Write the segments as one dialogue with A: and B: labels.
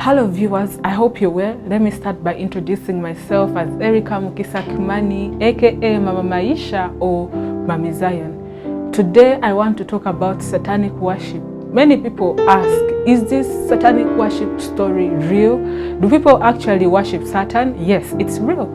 A: Hello viewers, I hope you're well. Let me start by introducing myself as Erika Mukisa Kimani, aka Mama Maisha or Mami Zion. Today I want to talk about satanic worship. Many people ask, is this satanic worship story real? Do people actually worship Satan? Yes, it's real.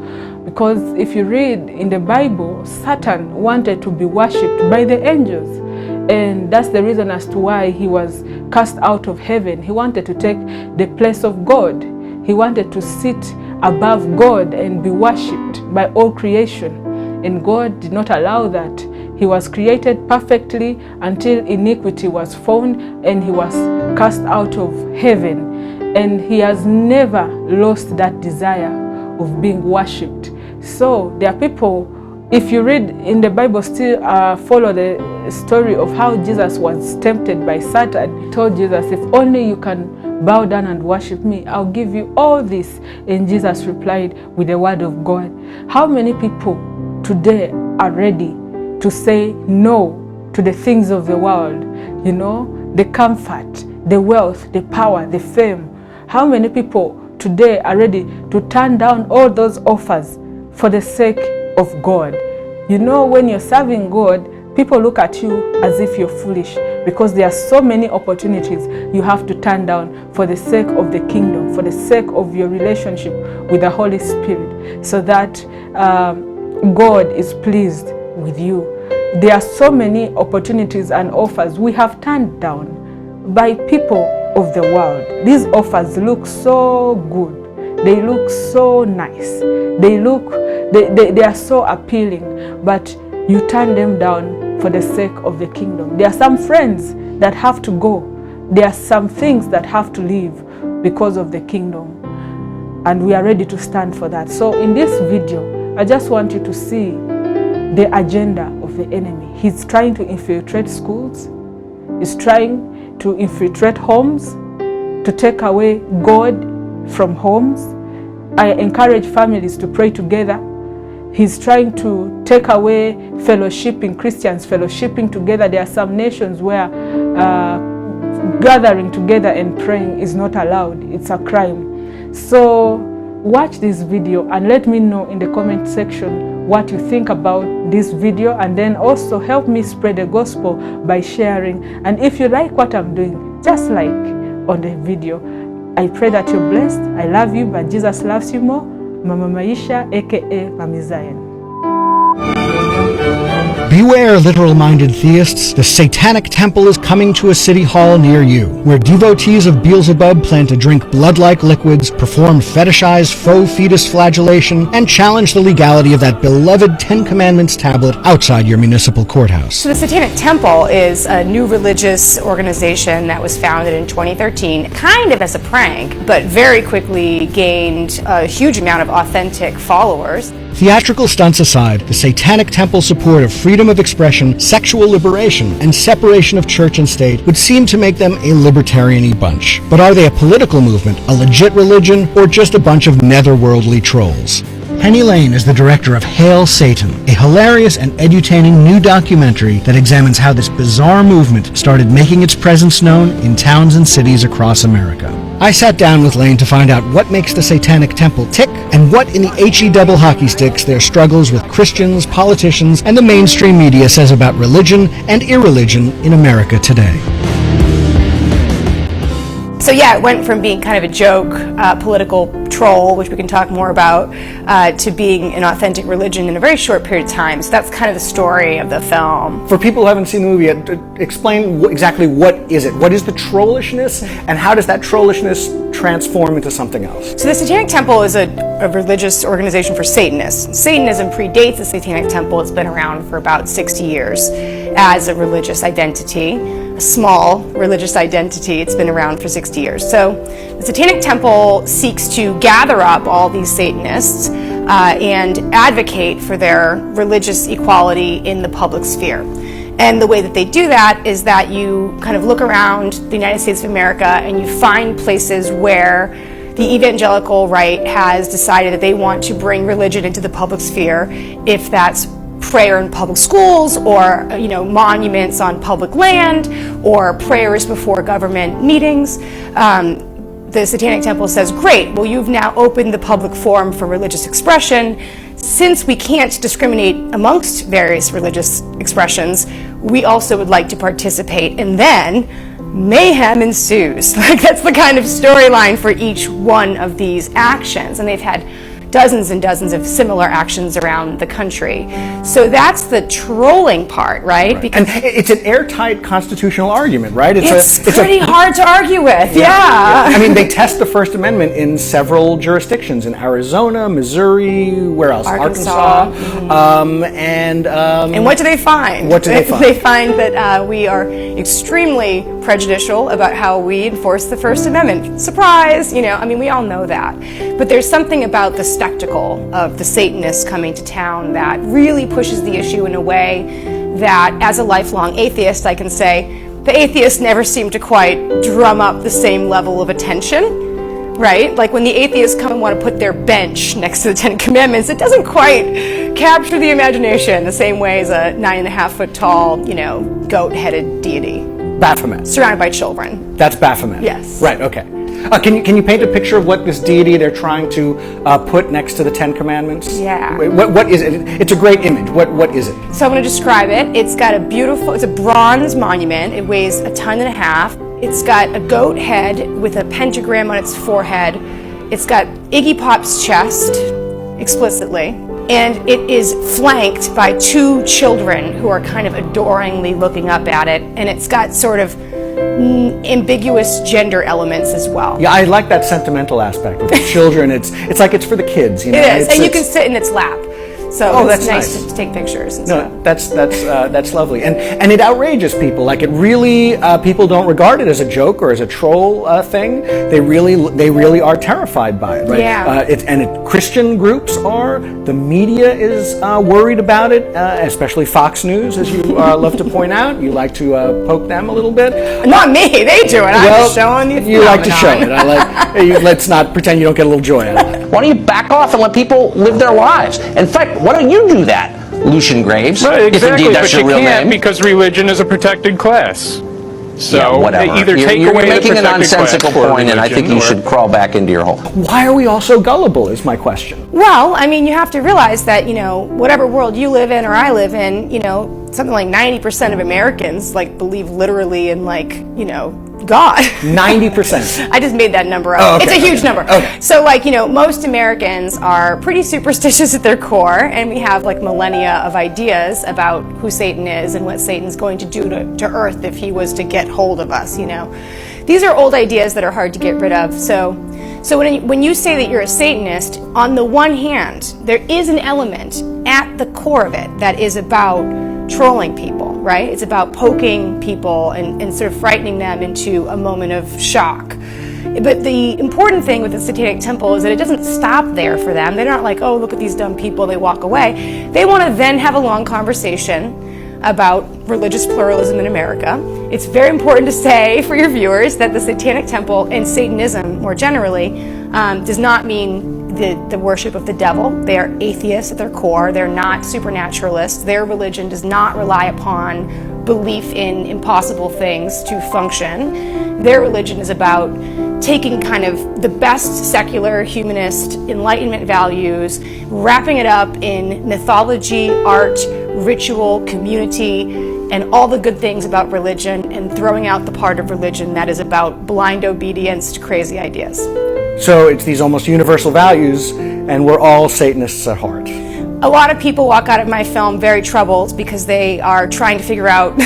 A: Because if you read in the Bible, Satan wanted to be worshipped by the angels. And that's the reason as to why he was cast out of heaven. He wanted to take the place of God. He wanted to sit above God and be worshipped by all creation. And God did not allow that. He was created perfectly until iniquity was found and he was cast out of heaven. And he has never lost that desire of being worshipped. So there are people, if you read in the Bible, still follow the story of how Jesus was tempted by Satan. He told Jesus, if only you can bow down and worship me, I'll give you all this. And Jesus replied with the word of God. How many people today are ready to say no to the things of the world? You know, the comfort, the wealth, the power, the fame. How many people today are ready to turn down all those offers for the sake of God? You know, when you're serving God, people look at you as if you're foolish because there are so many opportunities you have to turn down for the sake of the kingdom, for the sake of your relationship with the Holy Spirit, so that God is pleased with you. There are so many opportunities and offers we have turned down by people of the world. These offers look so good. They look so nice. They are so appealing, but you turn them down for the sake of the kingdom. There are some friends that have to go. There are some things that have to leave because of the kingdom. And we are ready to stand for that. So in this video, I just want you to see the agenda of the enemy. He's trying to infiltrate schools. He's trying to infiltrate homes, to take away God from homes. I encourage families to pray together. He's trying to take away fellowshipping, Christians fellowshipping together. There are some nations where gathering together and praying is not allowed. It's a crime. So watch this video and let me know in the comment section what you think about this video, and then also help me spread the gospel by sharing. And if you like what I'm doing, just like on the video. I pray that you're blessed. I love you, but Jesus loves you more. Mama Maisha, aka Mami Zion.
B: Beware, literal-minded theists. The Satanic Temple is coming to a city hall near you, where devotees of Beelzebub plan to drink blood-like liquids, perform fetishized faux fetus flagellation, and challenge the legality of that beloved Ten Commandments tablet outside your municipal courthouse.
C: So the Satanic Temple is a new religious organization that was founded in 2013, kind of as a prank, but very quickly gained a huge amount of authentic followers.
B: Theatrical stunts aside, the Satanic Temple's support of freedom of expression, sexual liberation, and separation of church and state would seem to make them a libertarian-y bunch. But are they a political movement, a legit religion, or just a bunch of netherworldly trolls? Penny Lane is the director of Hail Satan, a hilarious and edutaining new documentary that examines how this bizarre movement started making its presence known in towns and cities across America. I sat down with Lane to find out what makes the Satanic Temple tick, and what in the HE double hockey sticks their struggles with Christians, politicians, and the mainstream media says about religion and irreligion in America today.
C: So yeah, it went from being kind of a joke, political troll, which we can talk more about, to being an authentic religion in a very short period of time. So that's kind of the story of the film.
B: For people who haven't seen the movie yet, explain exactly what is it? What is the trollishness, and how does that trollishness transform into something else? So
C: the Satanic Temple is a religious organization for Satanists. Satanism predates the Satanic Temple. It's been around for about 60 years as a religious identity. A small religious identity. It's been around for 60 years. So the Satanic Temple seeks to gather up all these Satanists and advocate for their religious equality in the public sphere. And the way that they do that is that you kind of look around the United States of America and you find places where the evangelical right has decided that they want to bring religion into the public sphere, if that's prayer in public schools, or monuments on public land, or prayers before government meetings. the Satanic Temple says, great, well, you've now opened the public forum for religious expression. Since we can't discriminate amongst various religious expressions, we also would like to participate. And then mayhem ensues. Like, that's the kind of storyline for each one of these actions. And they've had dozens and dozens of similar actions around the country. So that's the trolling part, right?
B: Because and it's an airtight constitutional argument, right?
C: It's pretty hard to argue with, yeah.
B: I mean, they test the First Amendment in several jurisdictions, in Arizona, Missouri, where else? Arkansas.
C: And what do they find?
B: What do they find?
C: They find that we are extremely prejudicial about how we enforce the First Amendment. Surprise! You know, I mean, we all know that. But there's something about the spectacle of the Satanists coming to town that really pushes the issue in a way that, as a lifelong atheist, I can say the atheists never seem to quite drum up the same level of attention, right? Like when the atheists come and want to put their bench next to the Ten Commandments, it doesn't quite capture the imagination the same way as a 9.5 foot tall, you know, goat-headed deity.
B: Baphomet.
C: Surrounded by children.
B: That's Baphomet.
C: Yes.
B: Right, okay. Can you paint a picture of what this deity they're trying to put next to the Ten Commandments?
C: Yeah.
B: What is it? It's a great image. What is it?
C: So I'm going to describe it. It's got it's a bronze monument. It weighs 1.5 tons. It's got a goat head with a pentagram on its forehead. It's got Iggy Pop's chest, explicitly. And it is flanked by 2 children who are kind of adoringly looking up at it. And it's got sort of ambiguous gender elements as well.
B: Yeah, I like that sentimental aspect with the children. It's like it's for the kids, you know.
C: It is, and you can sit in its lap. So
B: that's
C: nice to take pictures and
B: no,
C: stuff.
B: that's lovely, and it outrages people. Like it really, people don't regard it as a joke or as a troll thing. They really are terrified by it, right?
C: Yeah.
B: Christian groups are. The media is worried about it, especially Fox News, as you love to point out. You like to poke them a little bit.
C: Not me. They do it. I'm showing you.
B: You like to show it. I like. Let's not pretend you don't get a little joy out of it.
D: Why don't you back off and let people live their lives? In fact, why don't you do that, Lucian Graves?
E: Right, exactly,
D: if indeed that's
E: but
D: your
E: you
D: real
E: can't
D: name.
E: because religion is a protected class. So
D: yeah, whatever.
E: either take
D: you're
E: away
D: making
E: the
D: a nonsensical point, and I think you should crawl back into your hole.
B: Why are we all so gullible? Is my question.
C: Well, I mean, you have to realize that, you know, whatever world you live in or I live in, you know, something like 90% of Americans believe literally in God.
B: 90%.
C: I just made that number up.
B: Oh, okay,
C: it's a huge number.
B: Okay.
C: So most Americans are pretty superstitious at their core, and we have millennia of ideas about who Satan is and what Satan's going to do to Earth if he was to get hold of us, you know. These are old ideas that are hard to get rid of. So when you say that you're a Satanist, on the one hand, there is an element at the core of it that is about trolling people, right? It's about poking people and sort of frightening them into a moment of shock. But the important thing with the Satanic Temple is that it doesn't stop there for them. They're not like, oh, look at these dumb people, they walk away. They want to then have a long conversation about religious pluralism in America. It's very important to say for your viewers that the Satanic Temple and Satanism more generally does not mean the worship of the devil. They are atheists at their core. They're not supernaturalists. Their religion does not rely upon belief in impossible things to function. Their religion is about taking kind of the best secular, humanist, Enlightenment values, wrapping it up in mythology, art, ritual, community, and all the good things about religion, and throwing out the part of religion that is about blind obedience to crazy ideas.
B: So it's these almost universal values, and we're all Satanists at heart.
C: A lot of people walk out of my film very troubled because they are trying to figure out,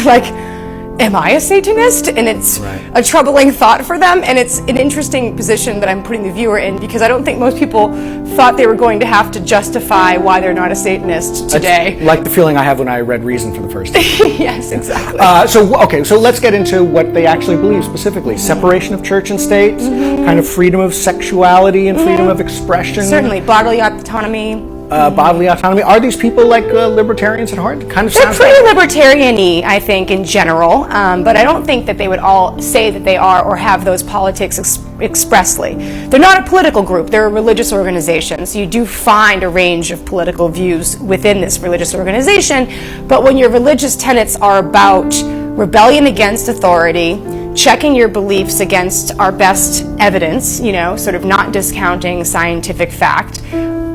C: am I a Satanist? And it's a troubling thought for them, and it's an interesting position that I'm putting the viewer in, because I don't think most people thought they were going to have to justify why they're not a Satanist today.
B: That's like the feeling I have when I read Reason for the first time.
C: Yes, exactly.
B: So let's get into what they actually believe specifically. Separation of church and state, kind of freedom of sexuality and freedom of expression.
C: Certainly, bodily autonomy.
B: Bodily autonomy. Are these people like libertarians at heart? Kind of.
C: They're pretty libertarian-y, I think, in general, but I don't think that they would all say that they are or have those politics expressly. They're not a political group. They're a religious organization, so you do find a range of political views within this religious organization, but when your religious tenets are about rebellion against authority, checking your beliefs against our best evidence, sort of not discounting scientific fact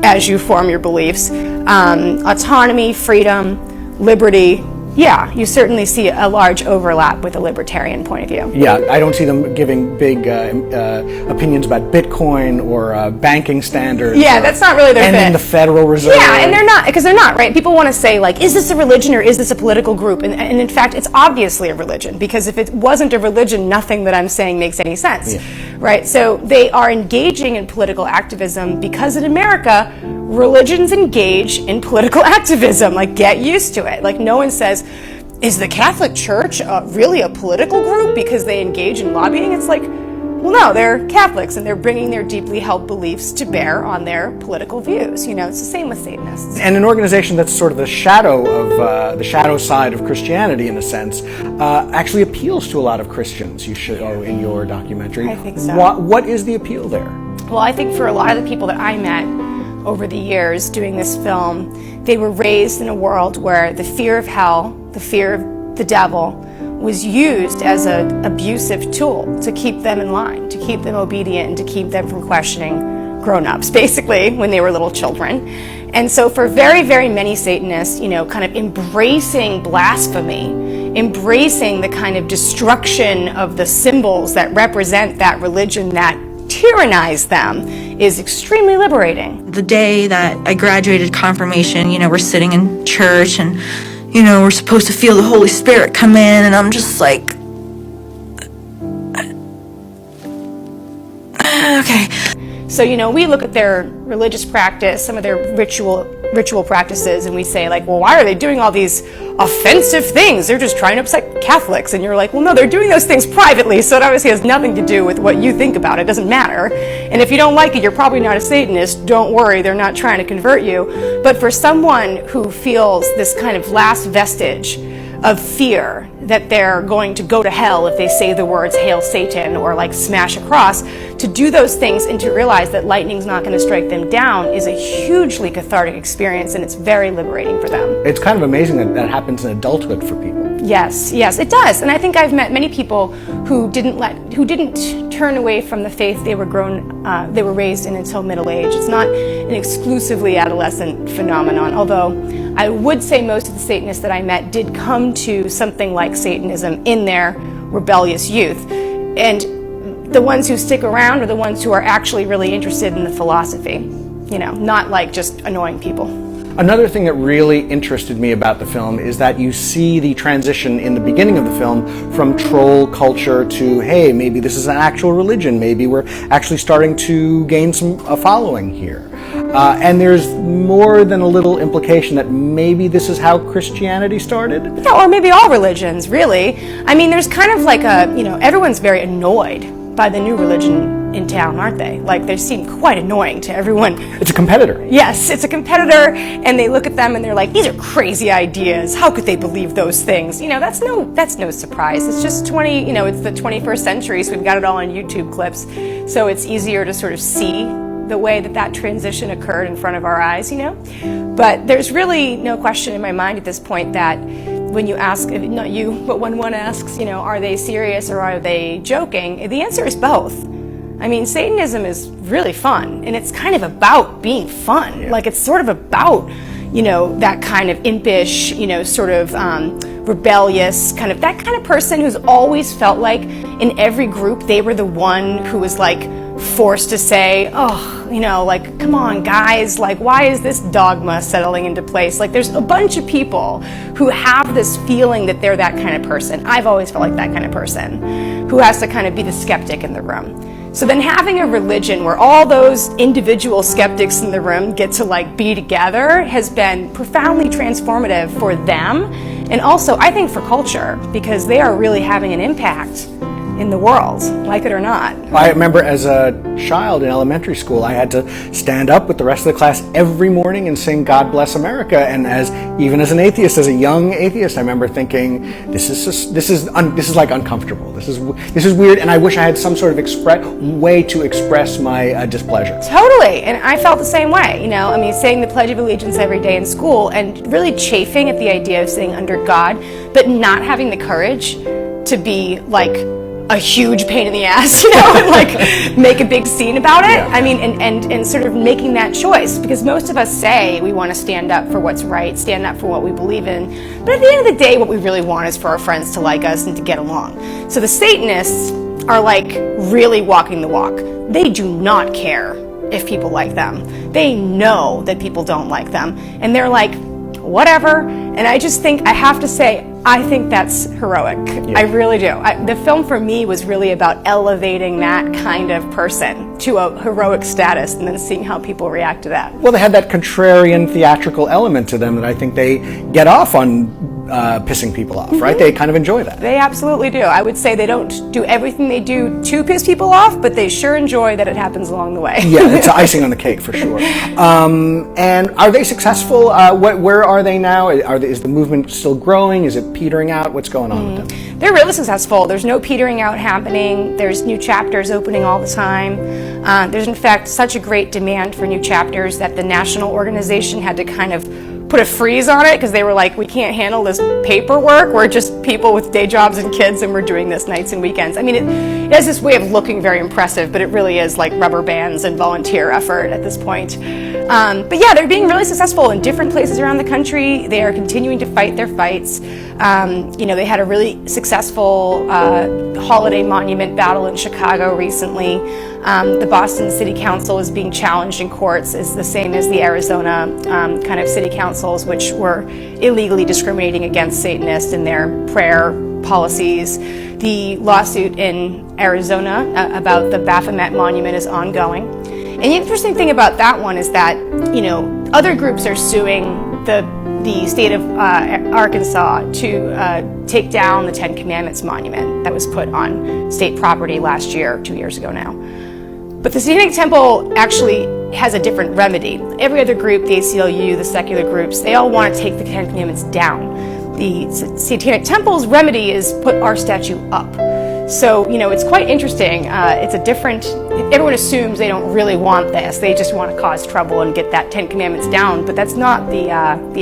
C: as you form your beliefs. Autonomy, freedom, liberty. Yeah, you certainly see a large overlap with a libertarian point of view.
B: Yeah, I don't see them giving big opinions about Bitcoin or banking standards.
C: Yeah, that's not really their
B: and
C: fit.
B: then the Federal Reserve.
C: Yeah, and they're not, right? People want to say, like, is this a religion or is this a political group? And in fact, it's obviously a religion, because if it wasn't a religion, nothing that I'm saying makes any sense, right? So they are engaging in political activism because in America, religions engage in political activism. Like, get used to it. Like, no one says, is the Catholic Church really a political group because they engage in lobbying? It's like, well, no, they're Catholics and they're bringing their deeply held beliefs to bear on their political views. It's the same with Satanists.
B: And an organization that's sort of the shadow of the shadow side of Christianity, in a sense, actually appeals to a lot of Christians. You show in your documentary.
C: I think so.
B: What is the appeal there?
C: Well, I think for a lot of the people that I met over the years doing this film, they were raised in a world where the fear of hell, the fear of the devil, was used as an abusive tool to keep them in line, to keep them obedient, and to keep them from questioning grown-ups, basically, when they were little children. And so for very, very many Satanists, kind of embracing blasphemy, embracing the kind of destruction of the symbols that represent that religion that tyrannize them, is extremely liberating.
F: The day that I graduated confirmation, we're sitting in church and, we're supposed to feel the Holy Spirit come in, and I'm just like, okay.
C: So, we look at their religious practice, some of their ritual practices, and we say, like, well, why are they doing all these offensive things? They're just trying to upset Catholics. And you're like, well, no, they're doing those things privately, so it obviously has nothing to do with what you think about it. It doesn't matter. And if you don't like it, you're probably not a Satanist. Don't worry, they're not trying to convert you. But for someone who feels this kind of last vestige of fear that they're going to go to hell if they say the words "Hail Satan" or like smash a cross, to do those things and to realize that lightning's not going to strike them down is a hugely cathartic experience, and it's very liberating for them.
B: It's kind of amazing that that happens in adulthood for people.
C: Yes, it does. And I think I've met many people who didn't turn away from the faith they were raised in until middle age. It's not an exclusively adolescent phenomenon, although I would say most of the Satanists that I met did come to something like Satanism in their rebellious youth. And the ones who stick around are the ones who are actually really interested in the philosophy, not like just annoying people.
B: Another thing that really interested me about the film is that you see the transition in the beginning of the film from troll culture to, hey, maybe this is an actual religion, maybe we're actually starting to gain a following here. And there's more than a little implication that maybe this is how Christianity started?
C: Yeah, or maybe all religions, really. I mean, there's kind of like everyone's very annoyed by the new religion in town, aren't they? Like, they seem quite annoying to everyone.
B: It's a competitor.
C: Yes, it's a competitor, and they look at them and they're like, these are crazy ideas. How could they believe those things? That's no surprise. It's just it's the 21st century, so we've got it all on YouTube clips. So it's easier to sort of see the way that transition occurred in front of our eyes, But there's really no question in my mind at this point that when you ask, not you, but when one asks, are they serious or are they joking? The answer is both. I mean, Satanism is really fun, and it's kind of about being fun. Yeah. Like, it's sort of about, that kind of impish, sort of rebellious, that kind of person who's always felt like in every group they were the one who was like forced to say, come on guys, like, why is this dogma settling into place? Like, there's a bunch of people who have this feeling that they're that kind of person. I've always felt like that kind of person who has to kind of be the skeptic in the room. So then having a religion where all those individual skeptics in the room get to be together has been profoundly transformative for them, and also I think for culture, because they are really having an impact in the world, like it or not.
B: I remember as a child in elementary school, I had to stand up with the rest of the class every morning and sing "God Bless America." And even as an atheist, as a young atheist, I remember thinking, this is like uncomfortable. This is weird, and I wish I had some sort of way to express my displeasure.
C: Totally, and I felt the same way. Saying the Pledge of Allegiance every day in school and really chafing at the idea of sitting under God, but not having the courage to be a huge pain in the ass, and like make a big scene about it. I mean, and sort of making that choice, because most of us say we want to stand up for what's right, stand up for what we believe in, but at the end of the day, what we really want is for our friends to like us and to get along. So the Satanists are like really walking the walk. They do not care if people like them. They know that people don't like them, and they're like, whatever. And I just think, I have to say, I think that's heroic. I really do. The film for me was really about elevating that kind of person to a heroic status and then seeing how people react to that.
B: Well, they had that contrarian theatrical element to them that I think they get off on pissing people off, right? They kind of enjoy that.
C: They absolutely do. I would say they don't do everything they do to piss people off, but they sure enjoy that it happens along the way.
B: Yeah, it's icing on the cake for sure. And are they successful? Where are they now? Is the movement still growing? Is it petering out? What's going on with them?
C: They're really successful. There's no petering out happening. There's new chapters opening all the time. There's in fact such a great demand for new chapters that the national organization had to kind of put a freeze on it, because they were like, we can't handle this paperwork. We're just people with day jobs and kids, and we're doing this nights and weekends. I mean, it has this way of looking very impressive, but it really is like rubber bands and volunteer effort at this point. But yeah, they're being really successful in different places around the country. They are continuing to fight their fights. They had a really successful holiday monument battle in Chicago recently. The Boston City Council is being challenged in courts, is the same as the Arizona kind of city councils, which were illegally discriminating against Satanists in their prayer policies. The lawsuit in Arizona about the Baphomet monument is ongoing. And the interesting thing about that one is that, other groups are suing the state of Arkansas to take down the Ten Commandments monument that was put on state property last year, 2 years ago now. But the Satanic Temple actually has a different remedy. Every other group, the ACLU, the secular groups, they all want to take the Ten Commandments down. The Satanic Temple's remedy is put our statue up. So, it's quite interesting. It's a different, everyone assumes they don't really want this. They just want to cause trouble and get that Ten Commandments down, but that's not the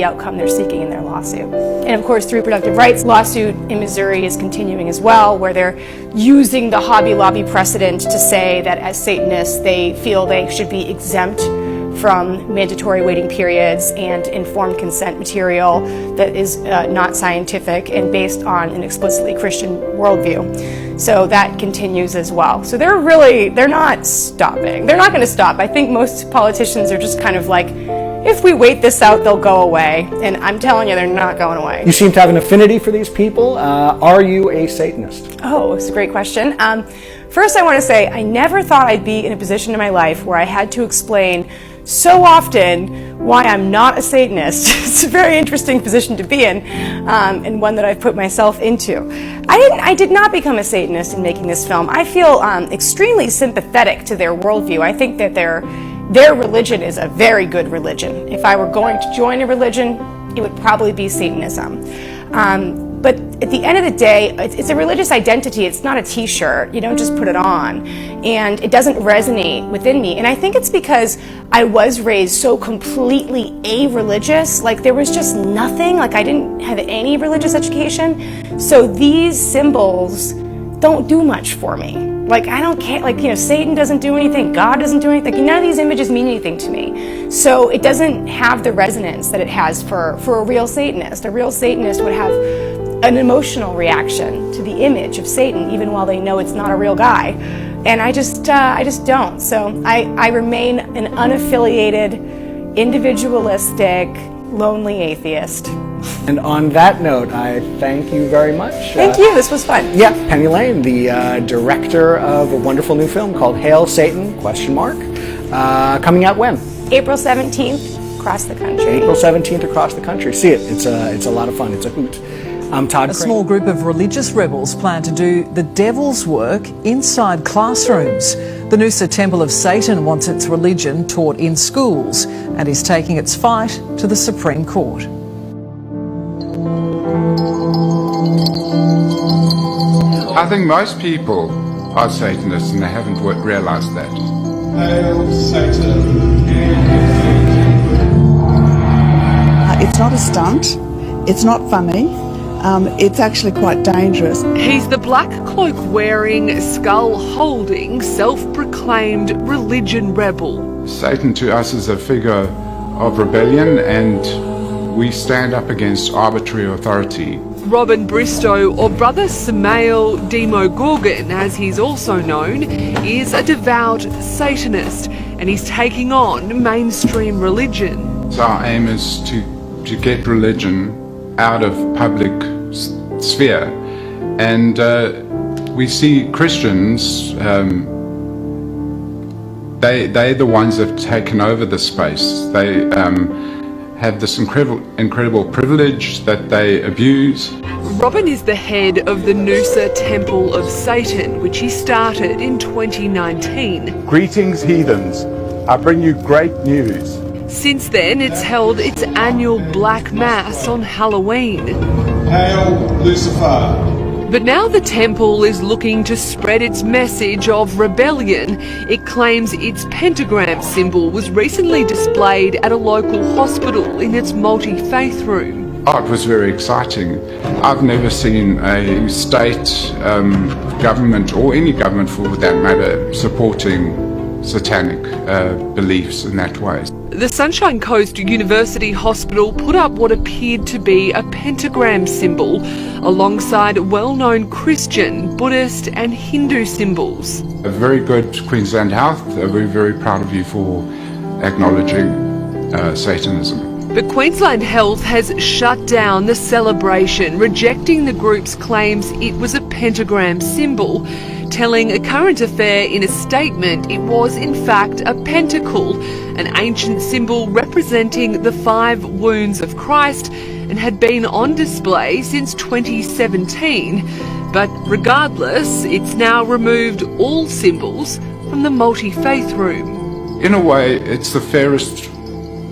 C: outcome they're seeking in their lawsuit. And of course, the reproductive rights lawsuit in Missouri is continuing as well, where they're using the Hobby Lobby precedent to say that as Satanists, they feel they should be exempt from mandatory waiting periods and informed consent material that is not scientific and based on an explicitly Christian worldview. So that continues as well. So they're not stopping. They're not going to stop. I think most politicians are just kind of like, if we wait this out, they'll go away. And I'm telling you, they're not going away.
B: You seem to have an affinity for these people. Are you a Satanist?
C: Oh, it's a great question. First, I want to say I never thought I'd be in a position in my life where I had to explain so often why I'm not a Satanist. It's a very interesting position to be in, and one that I've put myself into. I did not become a Satanist in making this film. I feel extremely sympathetic to their worldview. I think that their religion is a very good religion. If I were going to join a religion, it would probably be Satanism. But at the end of the day, it's a religious identity. It's not a t-shirt. You don't just put it on. And it doesn't resonate within me. And I think it's because I was raised so completely a-religious. Like there was just nothing. Like I didn't have any religious education. So these symbols don't do much for me. Like I don't care, Satan doesn't do anything, God doesn't do anything, none of these images mean anything to me. So it doesn't have the resonance that it has for a real Satanist. A real Satanist would have an emotional reaction to the image of Satan, even while they know it's not a real guy. And I just don't. So I remain an unaffiliated, individualistic, lonely atheist.
B: And on that note, I thank you very much.
C: Thank you, this was fun.
B: Yeah, Penny Lane, the director of a wonderful new film called Hail Satan, ? Coming out when?
C: April 17th, across the country.
B: April 17th across the country. See it, it's a lot of fun, it's a hoot. I'm Todd
G: A
B: Crane.
G: small group of religious rebels plan to do the devil's work inside classrooms. The Noosa Temple of Satan wants its religion taught in schools and is taking its fight to the Supreme Court.
H: I think most people are Satanists and they haven't realised that.
I: Hail Satan.
J: It's not a stunt. It's not funny. it's actually quite dangerous.
A: He's the black cloak wearing, skull holding, self-proclaimed religion rebel.
H: Satan to us is a figure of rebellion, and we stand up against arbitrary authority.
A: Robin Bristow, or Brother Samael Demogorgon as he's also known, is a devout Satanist, and he's taking on mainstream religion.
H: So our aim is to get religion out of public sphere, and we see Christians, they're the ones that have taken over the space. They have this incredible privilege that they abuse.
A: Robin is the head of the Noosa Temple of Satan, which he started in 2019.
K: Greetings, heathens. I bring you great news.
A: Since then, it's held its annual Black Mass on Halloween.
I: Hail Lucifer!
A: But now the temple is looking to spread its message of rebellion. It claims its pentagram symbol was recently displayed at a local hospital in its multi-faith room.
H: Oh, it was very exciting. I've never seen a state government, or any government for that matter, supporting satanic beliefs in that way.
A: The Sunshine Coast University Hospital put up what appeared to be a pentagram symbol alongside well-known Christian, Buddhist and Hindu symbols.
H: A very good Queensland Health. We're very proud of you for acknowledging Satanism.
A: But Queensland Health has shut down the celebration, rejecting the group's claims it was a pentagram symbol, telling A Current Affair in a statement it was in fact a pentacle, an ancient symbol representing the 5 wounds of Christ, and had been on display since 2017. But regardless, it's now removed all symbols from the multi-faith room.
H: In a way, it's the fairest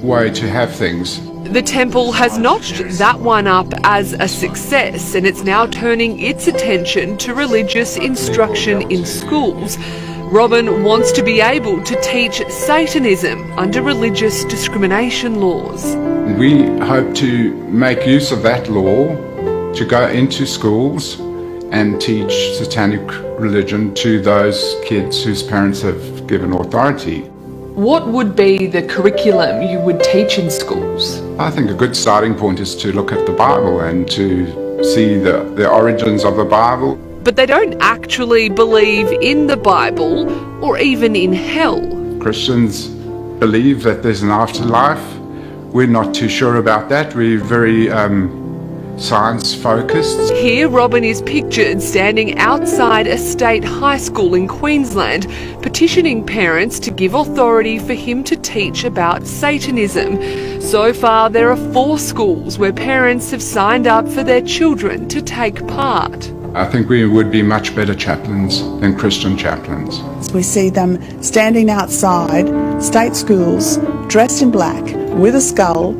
H: way to have things.
A: The temple has notched that one up as a success, and it's now turning its attention to religious instruction in schools. Robin wants to be able to teach Satanism under religious discrimination laws.
H: We hope to make use of that law to go into schools and teach satanic religion to those kids whose parents have given authority.
A: What would be the curriculum you would teach in schools?
H: I think a good starting point is to look at the Bible and to see the origins of the Bible.
A: But they don't actually believe in the Bible or even in hell.
H: Christians believe that there's an afterlife. We're not too sure about that. We're very science focused.
A: Here Robin is pictured standing outside a state high school in Queensland, petitioning parents to give authority for him to teach about Satanism. So far there are 4 schools where parents have signed up for their children to take part.
H: I think we would be much better chaplains than Christian chaplains.
J: We see them standing outside state schools, dressed in black, with a skull,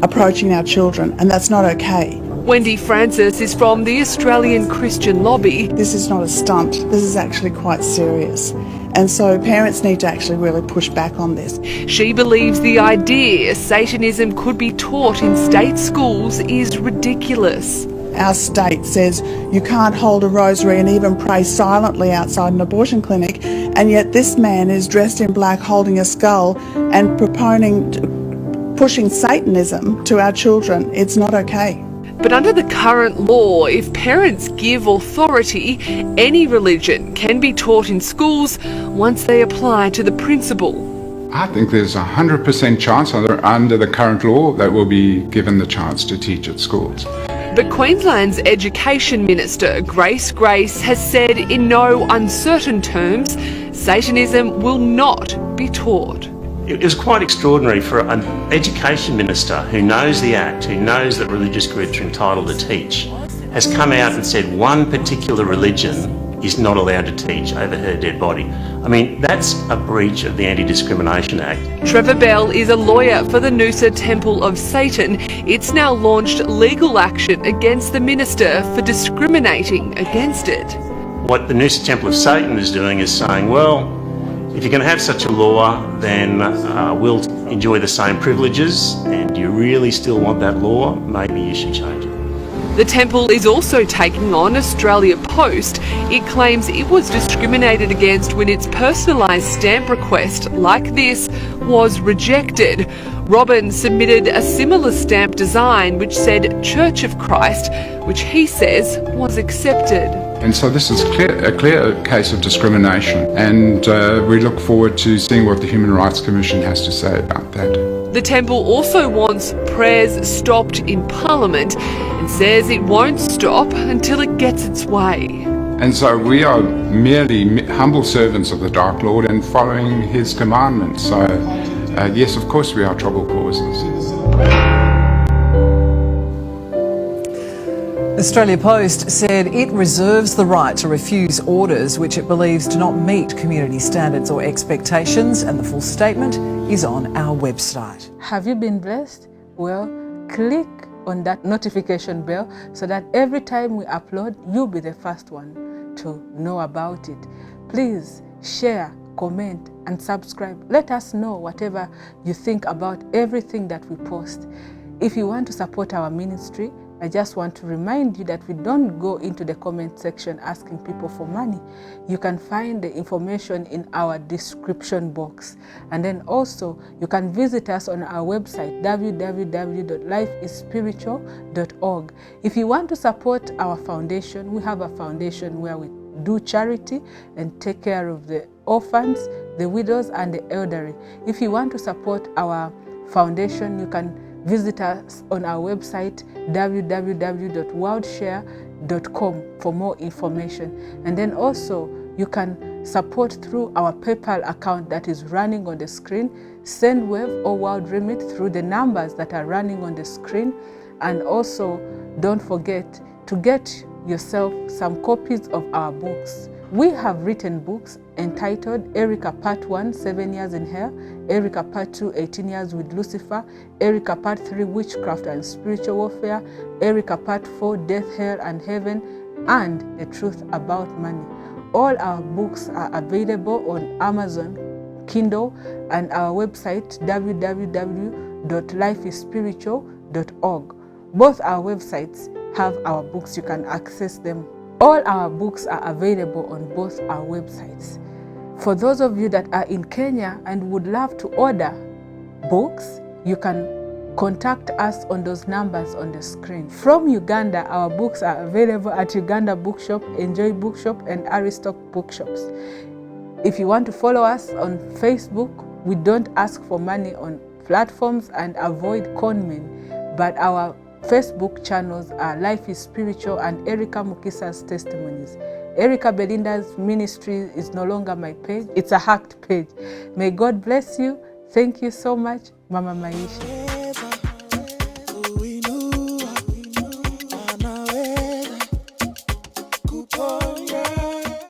J: approaching our children, and that's not okay.
A: Wendy Francis is from the Australian Christian Lobby.
J: This is not a stunt, this is actually quite serious. And so parents need to actually really push back on this.
A: She believes the idea Satanism could be taught in state schools is ridiculous.
J: Our state says you can't hold a rosary and even pray silently outside an abortion clinic, and yet this man is dressed in black holding a skull and pushing Satanism to our children. It's not okay.
A: But under the current law, if parents give authority, any religion can be taught in schools once they apply to the principal.
H: I think there's a 100% chance under the current law that we'll be given the chance to teach at schools.
A: But Queensland's Education Minister, Grace Grace, has said in no uncertain terms, Satanism will not be taught.
L: It is quite extraordinary for an education minister who knows the Act, who knows that religious groups are entitled to teach, has come out and said one particular religion is not allowed to teach over her dead body. I mean, that's a breach of the Anti-Discrimination Act.
A: Trevor Bell is a lawyer for the Noosa Temple of Satan. It's now launched legal action against the minister for discriminating against it.
L: What the Noosa Temple of Satan is doing is saying, well, if you're going to have such a law, then we'll enjoy the same privileges, and you really still want that law, maybe you should change it.
M: The temple is also taking on Australia Post. It claims it was discriminated against when its personalised stamp request, like this, was rejected. Robin submitted a similar stamp design which said Church of Christ, which he says was accepted.
H: And so this is a clear case of discrimination, and we look forward to seeing what the Human Rights Commission has to say about that.
M: The temple also wants prayers stopped in Parliament and says it won't stop until it gets its way.
H: And so we are merely humble servants of the Dark Lord and following his commandments. So yes, of course we are trouble causers.
G: Australia Post said it reserves the right to refuse orders which it believes do not meet community standards or expectations, and the full statement is on our website.
A: Have you been blessed? Well, click on that notification bell so that every time we upload, you'll be the first one to know about it. Please share, comment and subscribe. Let us know whatever you think about everything that we post. If you want to support our ministry, I just want to remind you that we don't go into the comment section asking people for money. You can find the information in our description box. And then also, you can visit us on our website, www.lifeisspiritual.org. If you want to support our foundation, we have a foundation where we do charity and take care of the orphans, the widows, and the elderly. If you want to support our foundation, you can visit us on our website www.worldshare.com for more information. And then also you can support through our PayPal account that is running on the screen. Send Wave or World Remit through the numbers that are running on the screen. And also don't forget to get yourself some copies of our books. We have written books entitled Erica Part 1, 7 Years in Hell, Erica Part 2, 18 Years with Lucifer, Erica Part 3, Witchcraft and Spiritual Warfare, Erica Part 4, Death, Hell and Heaven, and The Truth About Money. All our books are available on Amazon, Kindle, and our website www.lifeisspiritual.org. Both our websites have our books. You can access them. All our books are available on both our websites. For those of you that are in Kenya and would love to order books, you can contact us on those numbers on the screen. From Uganda, our books are available at Uganda Bookshop, Enjoy Bookshop, and Aristoc Bookshops. If you want to follow us on Facebook, we don't ask for money on platforms and avoid conmen, but our Facebook channels are Life is Spiritual and Erica Mukisa's Testimonies. Erica Belinda's ministry is no longer my page. It's a hacked page. May God bless you. Thank you so much, Mama Maisha.